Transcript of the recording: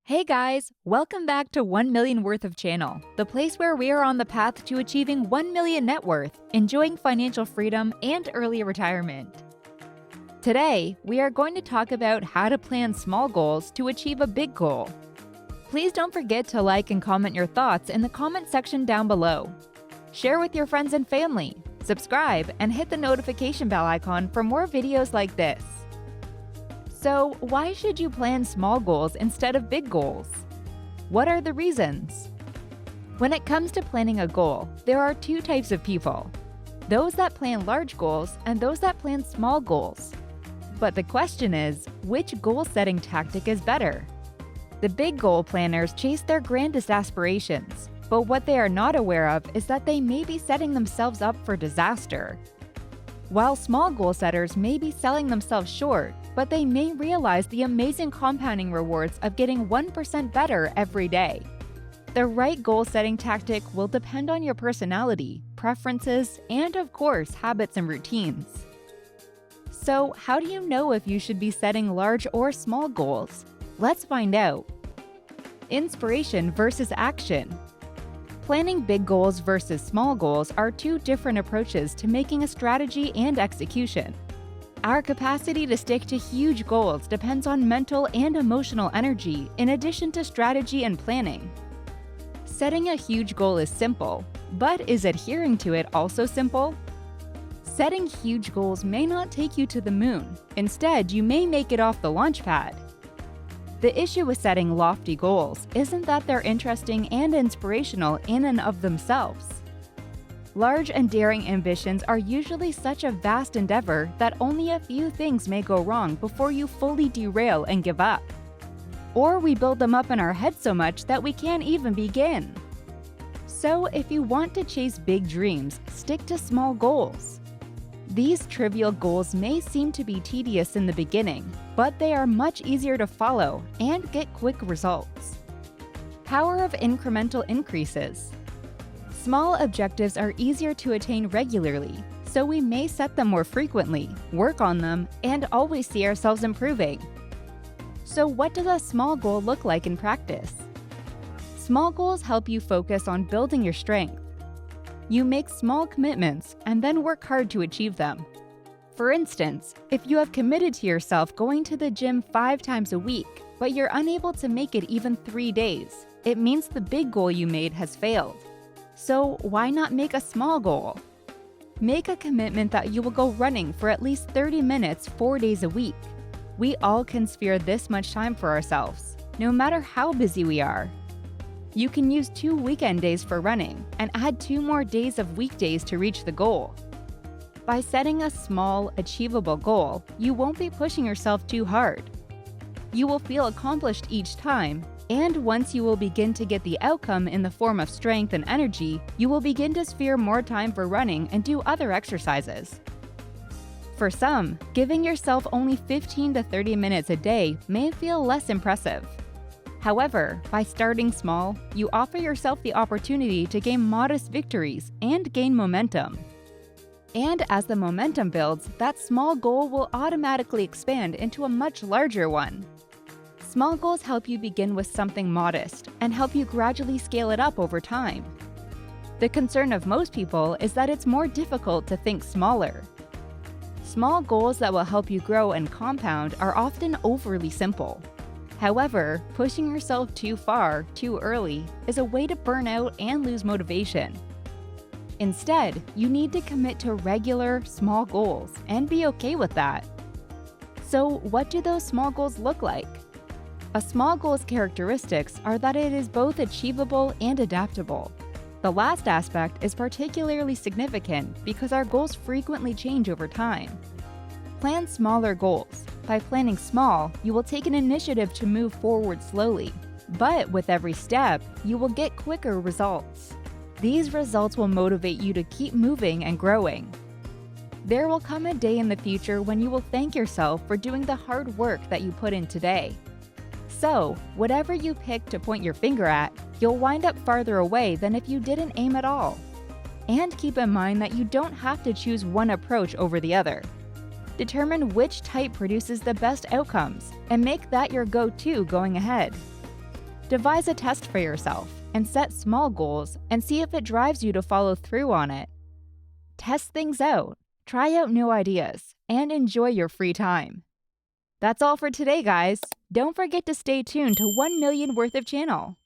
Hey guys, welcome back to 1 million worth of channel, the place where we are on the path to achieving 1 million net worth, enjoying financial freedom and early retirement. Today, we are going to talk about how to plan small goals to achieve a big goal. Please don't forget to like and comment your thoughts in the comment section down below. Share with your friends and family, subscribe, and hit the notification bell icon for more videos like this. So, why should you plan small goals instead of big goals? What are the reasons? When it comes to planning a goal, there are two types of people: those that plan large goals and those that plan small goals. But the question is, which goal-setting tactic is better? The big goal planners chase their grandest aspirations, but what they are not aware of is that they may be setting themselves up for disaster. While small goal setters may be selling themselves short, but they may realize the amazing compounding rewards of getting 1% better every day. The right goal-setting tactic will depend on your personality, preferences, and of course, habits and routines. So, how do you know if you should be setting large or small goals? Let's find out. Inspiration versus action. Planning big goals versus small goals are two different approaches to making a strategy and execution. Our capacity to stick to huge goals depends on mental and emotional energy in addition to strategy and planning. Setting a huge goal is simple, but is adhering to it also simple? Setting huge goals may not take you to the moon. Instead, you may make it off the launch pad. The issue with setting lofty goals isn't that they're interesting and inspirational in and of themselves. Large and daring ambitions are usually such a vast endeavor that only a few things may go wrong before you fully derail and give up. Or we build them up in our head so much that we can't even begin. So if you want to chase big dreams, stick to small goals. These trivial goals may seem to be tedious in the beginning, but they are much easier to follow and get quick results. Power of incremental increases. Small objectives are easier to attain regularly, so we may set them more frequently, work on them, and always see ourselves improving. So what does a small goal look like in practice? Small goals help you focus on building your strength. You make small commitments and then work hard to achieve them. For instance, if you have committed to yourself going to the gym 5 times a week, but you're unable to make it even 3 days, it means the big goal you made has failed. So why not make a small goal? Make a commitment that you will go running for at least 30 minutes 4 days a week. We all can spare this much time for ourselves, no matter how busy we are. You can use 2 weekend days for running and add 2 more days of weekdays to reach the goal. By setting a small, achievable goal, you won't be pushing yourself too hard. You will feel accomplished each time, and once you will begin to get the outcome in the form of strength and energy, you will begin to spare more time for running and do other exercises. For some, giving yourself only 15 to 30 minutes a day may feel less impressive. However, by starting small, you offer yourself the opportunity to gain modest victories and gain momentum. And as the momentum builds, that small goal will automatically expand into a much larger one. Small goals help you begin with something modest and help you gradually scale it up over time. The concern of most people is that it's more difficult to think smaller. Small goals that will help you grow and compound are often overly simple. However, pushing yourself too far, too early, is a way to burn out and lose motivation. Instead, you need to commit to regular, small goals and be okay with that. So, what do those small goals look like? A small goal's characteristics are that it is both achievable and adaptable. The last aspect is particularly significant because our goals frequently change over time. Plan smaller goals. By planning small, you will take an initiative to move forward slowly, but with every step, you will get quicker results. These results will motivate you to keep moving and growing. There will come a day in the future when you will thank yourself for doing the hard work that you put in today. So, whatever you pick to point your finger at, you'll wind up farther away than if you didn't aim at all. And keep in mind that you don't have to choose one approach over the other. Determine which type produces the best outcomes and make that your go-to going ahead. Devise a test for yourself and set small goals and see if it drives you to follow through on it. Test things out, try out new ideas, and enjoy your free time. That's all for today, guys. Don't forget to stay tuned to 1 million worth of channel.